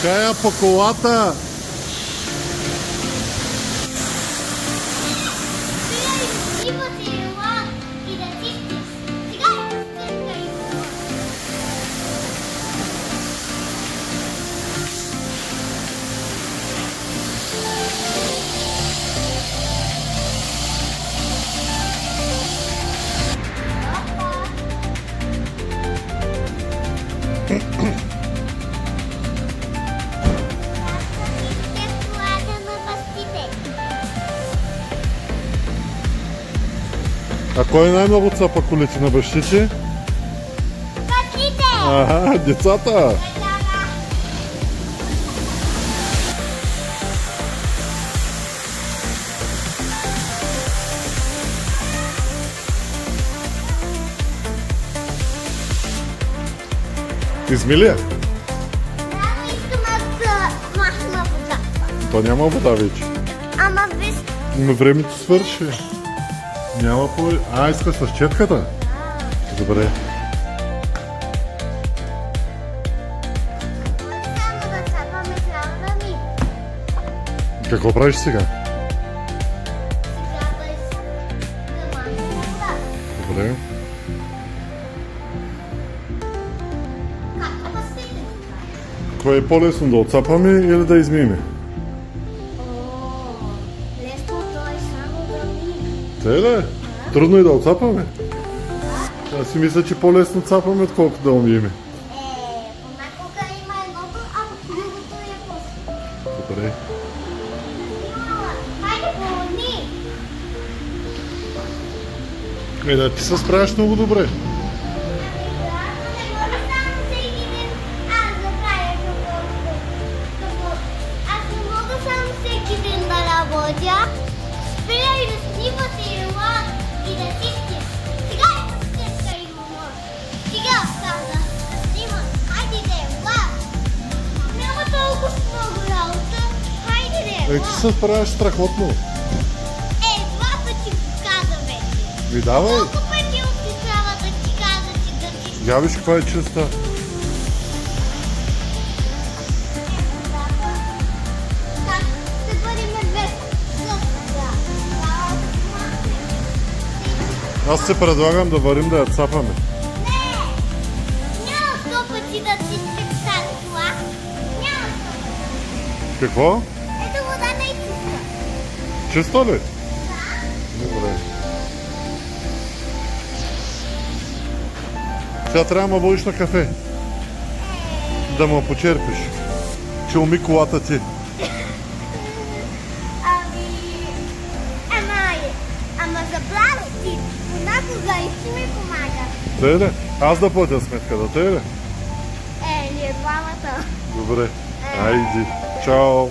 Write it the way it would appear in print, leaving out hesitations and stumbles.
Кая по колата! А кой най-много цапа колите на бащите? Бащите! Ага, децата! Измилия? Няма искам да махна вода. То няма вода вече. Ама виж... Но времето свърши. Няма по... искаш с четката? Добре. Само да цапаме трябва ми. Какво правиш сега? Сега да махна вода. Добре. Както пастите? Кое е по-лесно, да отцапаме или да измиме? Лесното е само да ми. Те ли? Трудно е да отцапаме? Аз си мисля, че по-лесно цапаме, отколкото да умиме. Понякога има едното, а другото е после. Добре. Хайде, помогни! Да, ти се справяш много добре. Не може само всеки ден аз да правя какво. Аз не мога само всеки ден да работя. Спирай да снимаш и ела и да чистиш. Сега е чистка и мама. Сега остана да снимаш. Хайде да ела. Няма толкова много работа. Хайде да ела. Ти се справяш страхотно. Два пъти го каза вече. Ви давай. Колко пъти още трябва да ти кажа, че да чистиш? Я виж каква е честа. Как ще бъдем без съда? Аз се предлагам да варим да я цапаме. Не! Няма 100 пъти да чистим тази кола. Няма 100 пъти. Какво? Ето водата е чиста. Чисто ли? Да. Добре. Сега трябва да ме водиш на кафе. Да ме почерпиш. Че уми колата ти. Ама забравя ти. Понякога и ти ми помага. Те ли? Аз да платя сметката, те ли? Ние двамата. Добре. Айди. Чао.